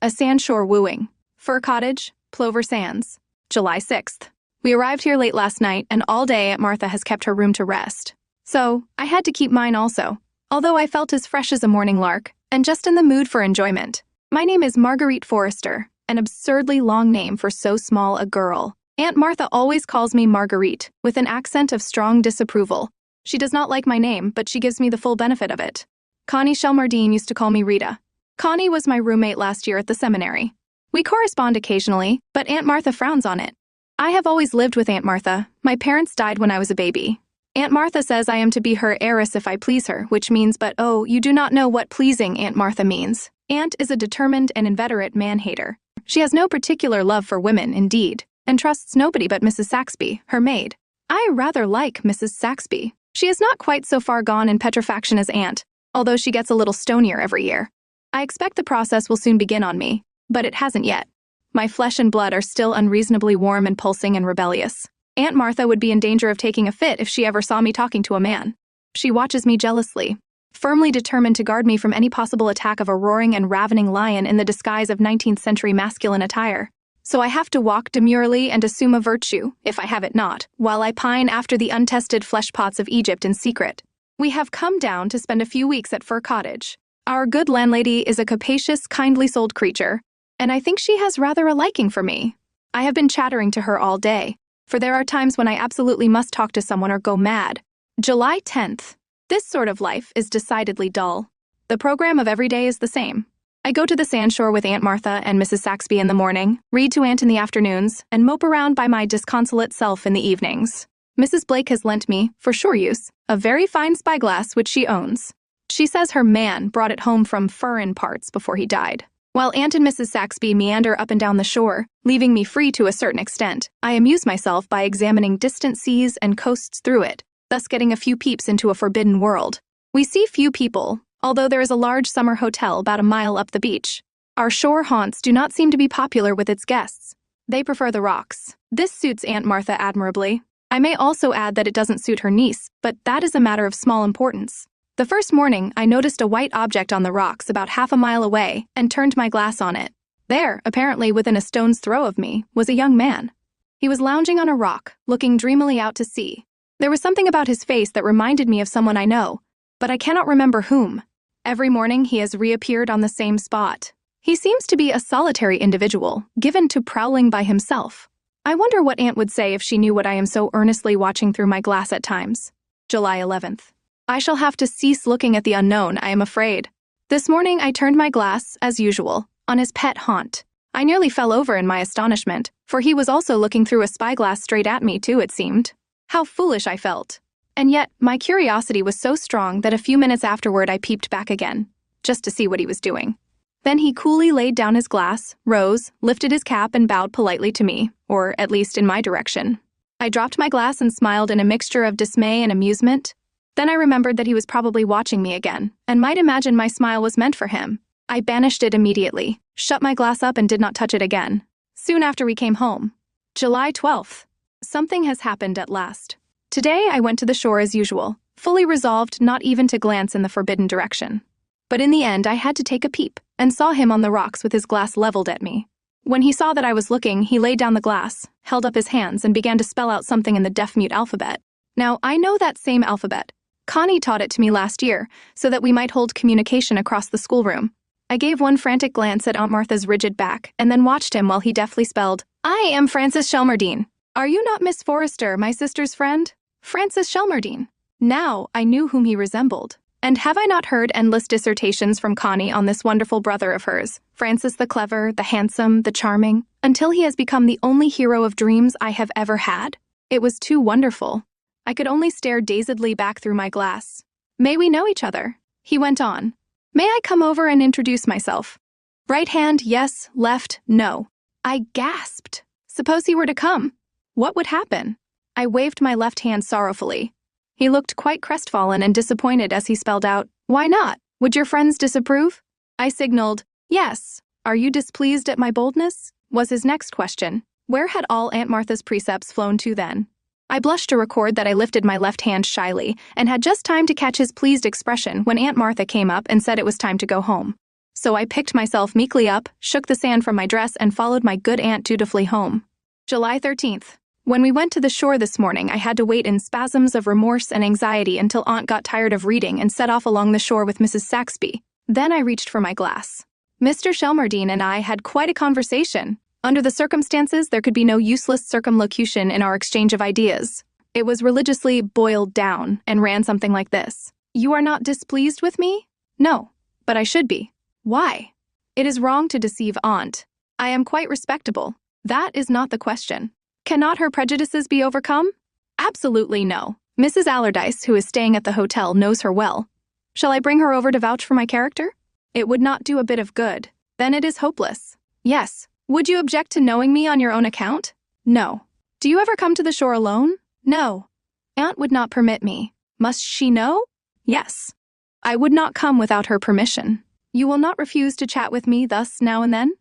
A Sandshore Wooing. Fir Cottage, Plover Sands. July 6th. We arrived here late last night, and all day Aunt Martha has kept her room to rest. So, I had to keep mine also, although I felt as fresh as a morning lark, and just in the mood for enjoyment. My name is Marguerite Forrester, an absurdly long name for so small a girl. Aunt Martha always calls me Marguerite, with an accent of strong disapproval. She does not like my name, but she gives me the full benefit of it. Connie Shelmardine used to call me Rita. Connie was my roommate last year at the seminary. We correspond occasionally, but Aunt Martha frowns on it. I have always lived with Aunt Martha. My parents died when I was a baby. Aunt Martha says I am to be her heiress if I please her, which means, but oh, you do not know what pleasing Aunt Martha means. Aunt is a determined and inveterate man-hater. She has no particular love for women, indeed, and trusts nobody but Mrs. Saxby, her maid. I rather like Mrs. Saxby. She is not quite so far gone in petrifaction as Aunt, although she gets a little stonier every year. I expect the process will soon begin on me, but it hasn't yet. My flesh and blood are still unreasonably warm and pulsing and rebellious. Aunt Martha would be in danger of taking a fit if she ever saw me talking to a man. She watches me jealously, firmly determined to guard me from any possible attack of a roaring and ravening lion in the disguise of 19th century masculine attire. So I have to walk demurely and assume a virtue, if I have it not, while I pine after the untested fleshpots of Egypt in secret. We have come down to spend a few weeks at Fir Cottage. Our good landlady is a capacious, kindly-souled creature, and I think she has rather a liking for me. I have been chattering to her all day, for there are times when I absolutely must talk to someone or go mad. July 10th. This sort of life is decidedly dull. The program of every day is the same. I go to the Sandshore with Aunt Martha and Mrs. Saxby in the morning, read to Aunt in the afternoons, and mope around by my disconsolate self in the evenings. Mrs. Blake has lent me, for sure use, a very fine spyglass which she owns. She says her man brought it home from foreign parts before he died. While Aunt and Mrs. Saxby meander up and down the shore, leaving me free to a certain extent, I amuse myself by examining distant seas and coasts through it, thus getting a few peeps into a forbidden world. We see few people, although there is a large summer hotel about a mile up the beach. Our shore haunts do not seem to be popular with its guests. They prefer the rocks. This suits Aunt Martha admirably. I may also add that it doesn't suit her niece, but that is a matter of small importance. The first morning, I noticed a white object on the rocks about half a mile away and turned my glass on it. There, apparently within a stone's throw of me, was a young man. He was lounging on a rock, looking dreamily out to sea. There was something about his face that reminded me of someone I know, but I cannot remember whom. Every morning he has reappeared on the same spot. He seems to be a solitary individual, given to prowling by himself. I wonder what Aunt would say if she knew what I am so earnestly watching through my glass at times. July 11th. I shall have to cease looking at the unknown, I am afraid. This morning I turned my glass, as usual, on his pet haunt. I nearly fell over in my astonishment, for he was also looking through a spyglass straight at me too, it seemed. How foolish I felt. And yet, my curiosity was so strong that a few minutes afterward I peeped back again, just to see what he was doing. Then he coolly laid down his glass, rose, lifted his cap and bowed politely to me, or at least in my direction. I dropped my glass and smiled in a mixture of dismay and amusement. Then I remembered that he was probably watching me again, and might imagine my smile was meant for him. I banished it immediately, shut my glass up and did not touch it again. Soon after we came home. July 12th. Something has happened at last. Today I went to the shore as usual, fully resolved not even to glance in the forbidden direction. But in the end I had to take a peep, and saw him on the rocks with his glass leveled at me. When he saw that I was looking, he laid down the glass, held up his hands, and began to spell out something in the deaf-mute alphabet. Now, I know that same alphabet. Connie taught it to me last year, so that we might hold communication across the schoolroom. I gave one frantic glance at Aunt Martha's rigid back, and then watched him while he deftly spelled, "I am Frances Shelmardine. Are you not Miss Forrester, my sister's friend? Frances Shelmardine." Now I knew whom he resembled. And have I not heard endless dissertations from Connie on this wonderful brother of hers, Francis the clever, the handsome, the charming, until he has become the only hero of dreams I have ever had? It was too wonderful. I could only stare dazedly back through my glass. "May we know each other?" he went on. "May I come over and introduce myself? Right hand, yes, left, no." I gasped. Suppose he were to come? What would happen? I waved my left hand sorrowfully. He looked quite crestfallen and disappointed as he spelled out, "Why not? Would your friends disapprove?" I signaled, "Yes." "Are you displeased at my boldness?" was his next question. Where had all Aunt Martha's precepts flown to then? I blushed to record that I lifted my left hand shyly and had just time to catch his pleased expression when Aunt Martha came up and said it was time to go home. So I picked myself meekly up, shook the sand from my dress, and followed my good aunt dutifully home. July 13th. When we went to the shore this morning, I had to wait in spasms of remorse and anxiety until Aunt got tired of reading and set off along the shore with Mrs. Saxby. Then I reached for my glass. Mr. Shelmardine and I had quite a conversation. Under the circumstances, there could be no useless circumlocution in our exchange of ideas. It was religiously boiled down and ran something like this. You are not displeased with me? No, but I should be. Why? It is wrong to deceive Aunt. I am quite respectable. That is not the question. Cannot her prejudices be overcome? Absolutely no. Mrs. Allardyce, who is staying at the hotel, knows her well. Shall I bring her over to vouch for my character? It would not do a bit of good. Then it is hopeless. Yes. Would you object to knowing me on your own account? No. Do you ever come to the shore alone? No. Aunt would not permit me. Must she know? Yes. I would not come without her permission. You will not refuse to chat with me thus now and then?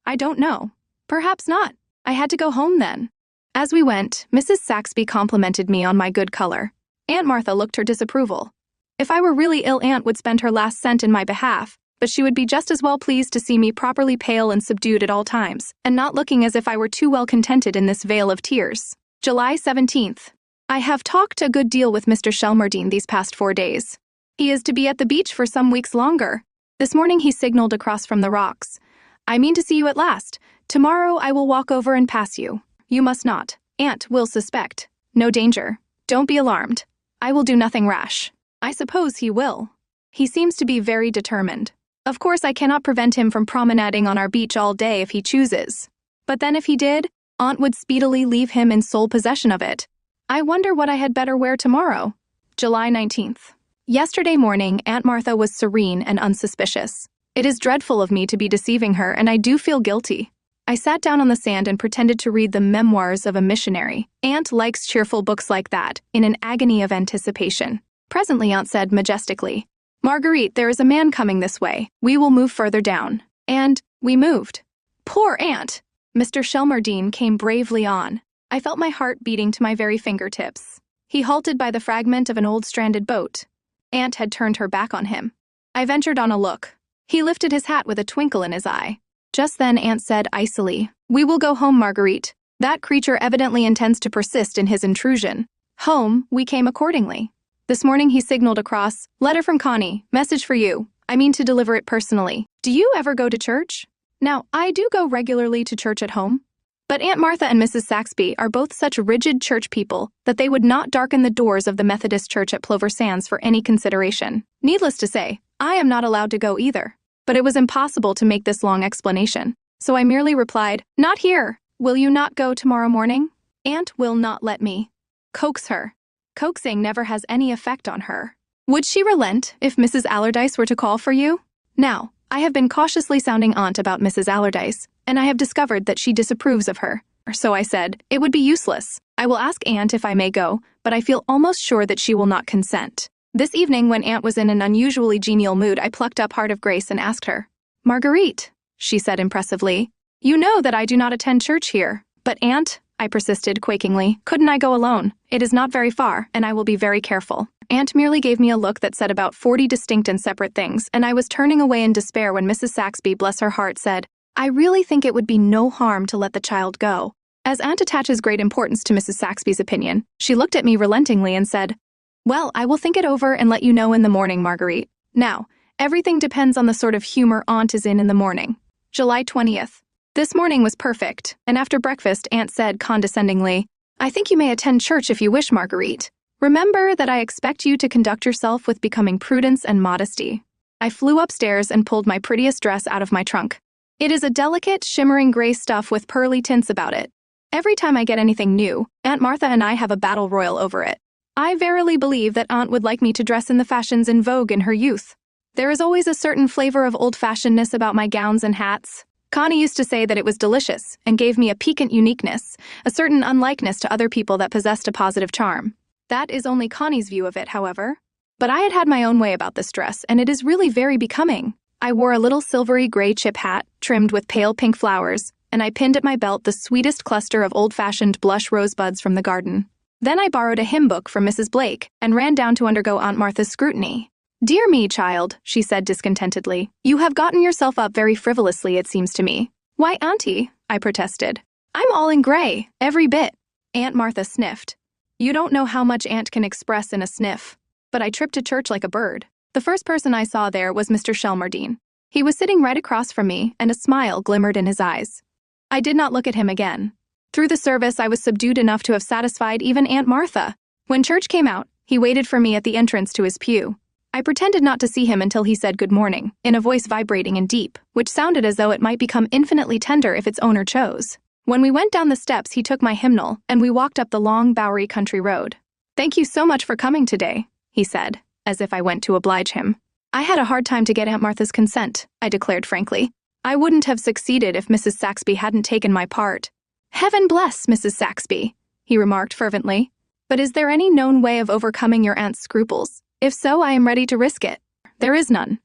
I don't know. Perhaps not. I had to go home then. As we went, Mrs. Saxby complimented me on my good color. Aunt Martha looked her disapproval. If I were really ill, Aunt would spend her last cent in my behalf, but she would be just as well pleased to see me properly pale and subdued at all times, and not looking as if I were too well contented in this vale of tears. July 17th. I have talked a good deal with Mr. Shelmardine these past 4 days. He is to be at the beach for some weeks longer. This morning he signaled across from the rocks. I mean to see you at last. Tomorrow I will walk over and pass you. You must not. Aunt will suspect. No danger. Don't be alarmed. I will do nothing rash. I suppose he will. He seems to be very determined. Of course, I cannot prevent him from promenading on our beach all day if he chooses. But then if he did, Aunt would speedily leave him in sole possession of it. I wonder what I had better wear tomorrow. July 19th. Yesterday morning, Aunt Martha was serene and unsuspicious. It is dreadful of me to be deceiving her, and I do feel guilty. I sat down on the sand and pretended to read the Memoirs of a Missionary. Aunt likes cheerful books like that, in an agony of anticipation. Presently, Aunt said majestically, Marguerite, there is a man coming this way. We will move further down. And we moved. Poor Aunt! Mr. Shelmardine came bravely on. I felt my heart beating to my very fingertips. He halted by the fragment of an old stranded boat. Aunt had turned her back on him. I ventured on a look. He lifted his hat with a twinkle in his eye. Just then Aunt said icily, We will go home, Marguerite. That creature evidently intends to persist in his intrusion. Home, we came accordingly. This morning he signaled across, Letter from Connie, message for you. I mean to deliver it personally. Do you ever go to church? Now, I do go regularly to church at home. But Aunt Martha and Mrs. Saxby are both such rigid church people that they would not darken the doors of the Methodist Church at Plover Sands for any consideration. Needless to say, I am not allowed to go either. But it was impossible to make this long explanation, so I merely replied, Not here. Will you not go tomorrow morning? Aunt will not let me. Coax her. Coaxing never has any effect on her. Would she relent if Mrs. Allardyce were to call for you? Now, I have been cautiously sounding Aunt about Mrs. Allardyce, and I have discovered that she disapproves of her. So I said, It would be useless. I will ask Aunt if I may go, but I feel almost sure that she will not consent. This evening, when Aunt was in an unusually genial mood, I plucked up heart of grace and asked her, Marguerite, she said impressively, you know that I do not attend church here. But Aunt, I persisted quakingly, couldn't I go alone? It is not very far, and I will be very careful. Aunt merely gave me a look that said about 40 distinct and separate things, and I was turning away in despair when Mrs. Saxby, bless her heart, said, I really think it would be no harm to let the child go. As Aunt attaches great importance to Mrs. Saxby's opinion, she looked at me relentingly and said, Well, I will think it over and let you know in the morning, Marguerite. Now, everything depends on the sort of humor Aunt is in the morning. July 20th. This morning was perfect, and after breakfast, Aunt said condescendingly, I think you may attend church if you wish, Marguerite. Remember that I expect you to conduct yourself with becoming prudence and modesty. I flew upstairs and pulled my prettiest dress out of my trunk. It is a delicate, shimmering gray stuff with pearly tints about it. Every time I get anything new, Aunt Martha and I have a battle royal over it. I verily believe that Aunt would like me to dress in the fashions in vogue in her youth. There is always a certain flavor of old-fashionedness about my gowns and hats. Connie used to say that it was delicious and gave me a piquant uniqueness, a certain unlikeness to other people that possessed a positive charm. That is only Connie's view of it, however. But I had had my own way about this dress, and it is really very becoming. I wore a little silvery gray chip hat, trimmed with pale pink flowers, and I pinned at my belt the sweetest cluster of old-fashioned blush rosebuds from the garden. Then I borrowed a hymn book from Mrs. Blake and ran down to undergo Aunt Martha's scrutiny. "Dear me, child," she said discontentedly. "You have gotten yourself up very frivolously, it seems to me." "Why, Auntie," I protested. "I'm all in gray, every bit." Aunt Martha sniffed. You don't know how much Aunt can express in a sniff. But I tripped to church like a bird. The first person I saw there was Mr. Shelmardine. He was sitting right across from me, and a smile glimmered in his eyes. I did not look at him again. Through the service, I was subdued enough to have satisfied even Aunt Martha. When church came out, he waited for me at the entrance to his pew. I pretended not to see him until he said good morning, in a voice vibrating and deep, which sounded as though it might become infinitely tender if its owner chose. When we went down the steps, he took my hymnal, and we walked up the long, bowery country road. "Thank you so much for coming today," he said, as if I went to oblige him. "I had a hard time to get Aunt Martha's consent," I declared frankly. "I wouldn't have succeeded if Mrs. Saxby hadn't taken my part." "Heaven bless Mrs. Saxby," he remarked fervently. "But is there any known way of overcoming your aunt's scruples? If so, I am ready to risk it." "There is none.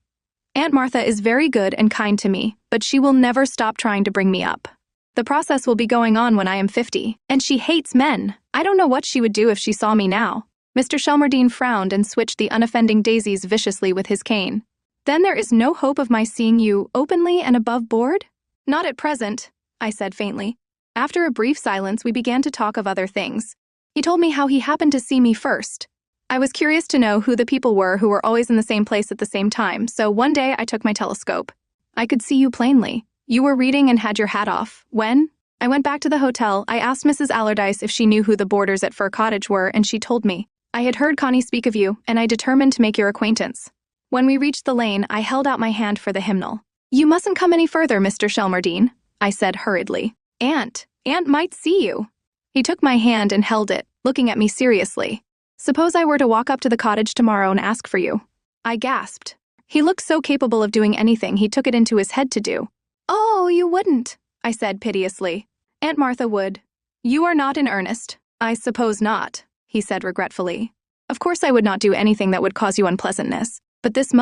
Aunt Martha is very good and kind to me, but she will never stop trying to bring me up. The process will be going on when I am 50, and she hates men. I don't know what she would do if she saw me now." Mr. Shelmardine frowned and switched the unoffending daisies viciously with his cane. "Then there is no hope of my seeing you openly and above board?" "Not at present," I said faintly. After a brief silence, we began to talk of other things. He told me how he happened to see me first. I was curious to know who the people were who were always in the same place at the same time, so one day I took my telescope. "I could see you plainly. You were reading and had your hat off. When?" I went back to the hotel. I asked Mrs. Allardyce if she knew who the boarders at Fir Cottage were, and she told me. I had heard Connie speak of you, and I determined to make your acquaintance. When we reached the lane, I held out my hand for the hymnal. "You mustn't come any further, Mr. Shelmardine," I said hurriedly. Aunt might see you." He took my hand and held it, looking at me seriously. "Suppose I were to walk up to the cottage tomorrow and ask for you?" I gasped. He looked so capable of doing anything he took it into his head to do. "Oh, you wouldn't," I said piteously. "Aunt Martha would." "You are not in earnest." "I suppose not," he said regretfully. "Of course I would not do anything that would cause you unpleasantness, but this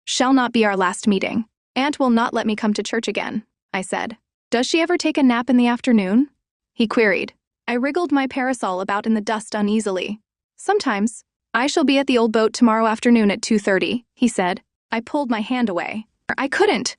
shall not be our last meeting. Aunt will not let me come to church again," I said. "Does she ever take a nap in the afternoon?" he queried. I wriggled my parasol about in the dust uneasily. "Sometimes. I shall be at the old boat tomorrow afternoon at 2:30, he said. I pulled my hand away. "I couldn't."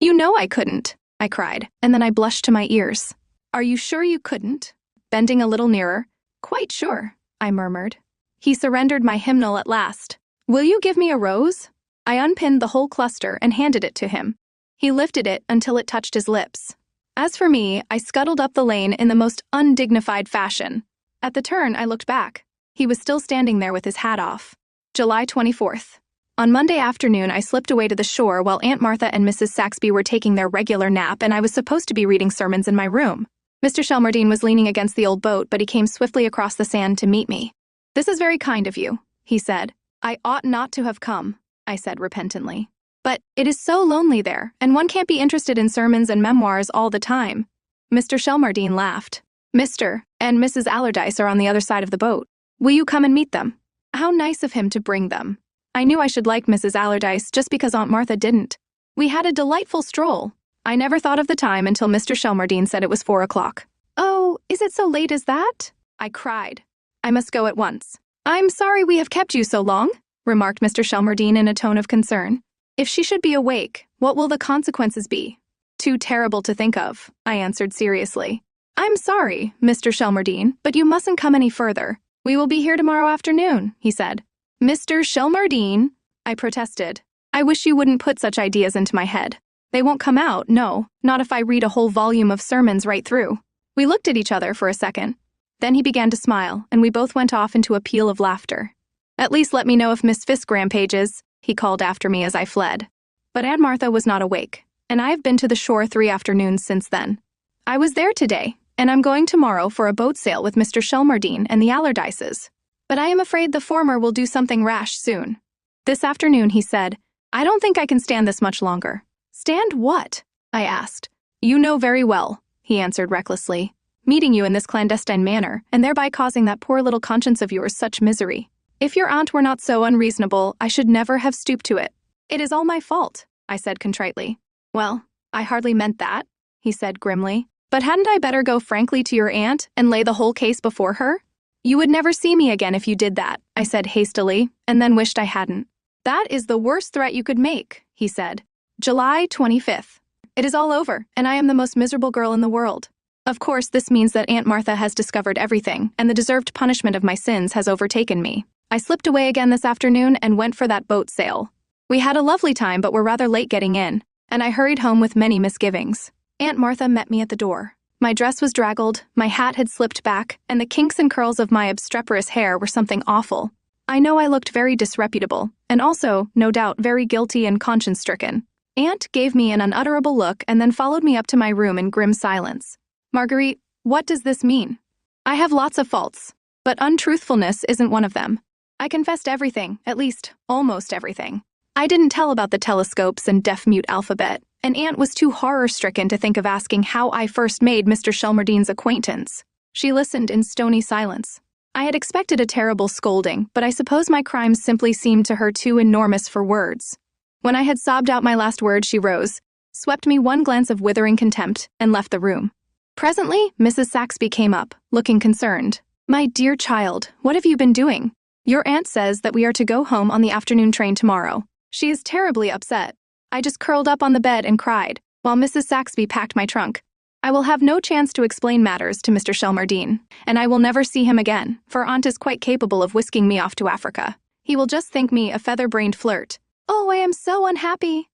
"You know I couldn't," I cried, and then I blushed to my ears. "Are you sure you couldn't?" Bending a little nearer. "Quite sure," I murmured. He surrendered my hymnal at last. "Will you give me a rose?" I unpinned the whole cluster and handed it to him. He lifted it until it touched his lips. As for me, I scuttled up the lane in the most undignified fashion. At the turn, I looked back. He was still standing there with his hat off. July 24th. On Monday afternoon, I slipped away to the shore while Aunt Martha and Mrs. Saxby were taking their regular nap, and I was supposed to be reading sermons in my room. Mr. Shelmardine was leaning against the old boat, but he came swiftly across the sand to meet me. "This is very kind of you," he said. "I ought not to have come," I said repentantly. "But it is so lonely there, and one can't be interested in sermons and memoirs all the time." Mr. Shelmardine laughed. "Mr. and Mrs. Allardyce are on the other side of the boat. Will you come and meet them?" How nice of him to bring them. I knew I should like Mrs. Allardyce just because Aunt Martha didn't. We had a delightful stroll. I never thought of the time until Mr. Shelmardine said it was 4 o'clock. "Oh, is it so late as that?" I cried. "I must go at once." "I'm sorry we have kept you so long," remarked Mr. Shelmardine in a tone of concern. "If she should be awake, what will the consequences be?" "Too terrible to think of," I answered seriously. "I'm sorry, Mr. Shelmardine, but you mustn't come any further. We will be here tomorrow afternoon," he said. "Mr. Shelmardine," I protested. "I wish you wouldn't put such ideas into my head. They won't come out, no, not if I read a whole volume of sermons right through." We looked at each other for a second. Then he began to smile, and we both went off into a peal of laughter. "At least let me know if Miss Fisk rampages," he called after me as I fled. But Aunt Martha was not awake, and I have been to the shore 3 afternoons since then. I was there today, and I'm going tomorrow for a boat sail with Mr. Shelmardine and the Allardyces. But I am afraid the former will do something rash soon. This afternoon, he said, "I don't think I can stand this much longer." "Stand what?" I asked. "You know very well," he answered recklessly. "Meeting you in this clandestine manner, and thereby causing that poor little conscience of yours such misery. If your aunt were not so unreasonable, I should never have stooped to it." "It is all my fault," I said contritely. "Well, I hardly meant that," he said grimly. "But hadn't I better go frankly to your aunt and lay the whole case before her?" "You would never see me again if you did that," I said hastily, and then wished I hadn't. That is the worst threat you could make, he said. July 25th. It is all over, and I am the most miserable girl in the world. Of course, this means that Aunt Martha has discovered everything, and the deserved punishment of my sins has overtaken me. I slipped away again this afternoon and went for that boat sail. We had a lovely time, but were rather late getting in, and I hurried home with many misgivings. Aunt Martha met me at the door. My dress was draggled, my hat had slipped back, and the kinks and curls of my obstreperous hair were something awful. I know I looked very disreputable, and also, no doubt, very guilty and conscience-stricken. Aunt gave me an unutterable look and then followed me up to my room in grim silence. Marguerite, what does this mean? I have lots of faults, but untruthfulness isn't one of them. I confessed everything, at least, almost everything. I didn't tell about the telescopes and deaf-mute alphabet, and Aunt was too horror-stricken to think of asking how I first made Mr. Shelmardine's acquaintance. She listened in stony silence. I had expected a terrible scolding, but I suppose my crimes simply seemed to her too enormous for words. When I had sobbed out my last word, she rose, swept me one glance of withering contempt, and left the room. Presently, Mrs. Saxby came up, looking concerned. My dear child, what have you been doing? Your aunt says that we are to go home on the afternoon train tomorrow. She is terribly upset. I just curled up on the bed and cried, while Mrs. Saxby packed my trunk. I will have no chance to explain matters to Mr. Shelmardine, and I will never see him again, for Aunt is quite capable of whisking me off to Africa. He will just think me a feather-brained flirt. Oh, I am so unhappy.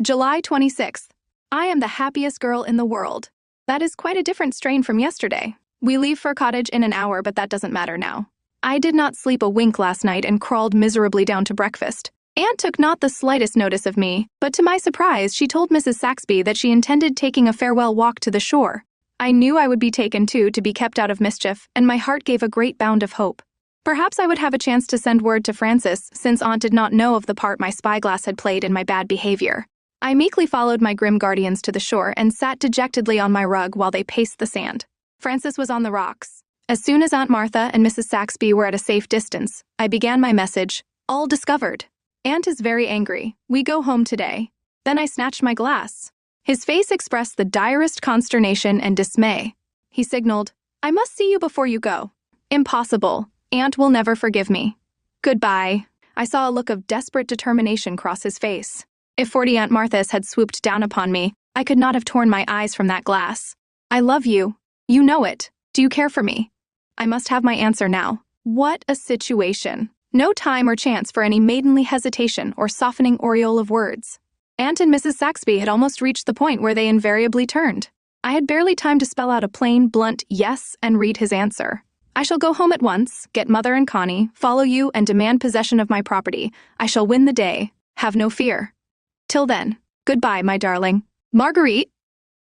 July 26th. I am the happiest girl in the world. That is quite a different strain from yesterday. We leave for cottage in an hour, but that doesn't matter now. I did not sleep a wink last night and crawled miserably down to breakfast. Aunt took not the slightest notice of me, but to my surprise, she told Mrs. Saxby that she intended taking a farewell walk to the shore. I knew I would be taken too, to be kept out of mischief, and my heart gave a great bound of hope. Perhaps I would have a chance to send word to Francis, since Aunt did not know of the part my spyglass had played in my bad behavior. I meekly followed my grim guardians to the shore and sat dejectedly on my rug while they paced the sand. Francis was on the rocks. As soon as Aunt Martha and Mrs. Saxby were at a safe distance, I began my message, all discovered. Aunt is very angry. We go home today. Then I snatched my glass. His face expressed the direst consternation and dismay. He signaled, I must see you before you go. Impossible. Aunt will never forgive me. Goodbye. I saw a look of desperate determination cross his face. If 40 Aunt Marthas had swooped down upon me, I could not have torn my eyes from that glass. I love you. You know it. Do you care for me? I must have my answer now. What a situation. No time or chance for any maidenly hesitation or softening aureole of words. Aunt and Mrs. Saxby had almost reached the point where they invariably turned. I had barely time to spell out a plain, blunt yes and read his answer. I shall go home at once, get Mother and Connie, follow you, and demand possession of my property. I shall win the day. Have no fear. Till then, goodbye, my darling. Marguerite,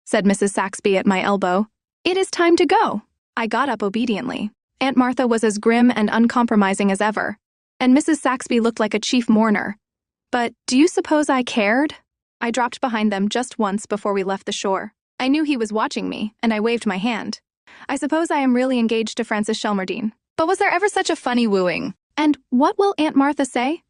said Mrs. Saxby at my elbow. It is time to go. I got up obediently. Aunt Martha was as grim and uncompromising as ever, and Mrs. Saxby looked like a chief mourner. But do you suppose I cared? I dropped behind them just once before we left the shore. I knew he was watching me, and I waved my hand. I suppose I am really engaged to Francis Shelmardine. But was there ever such a funny wooing? And what will Aunt Martha say?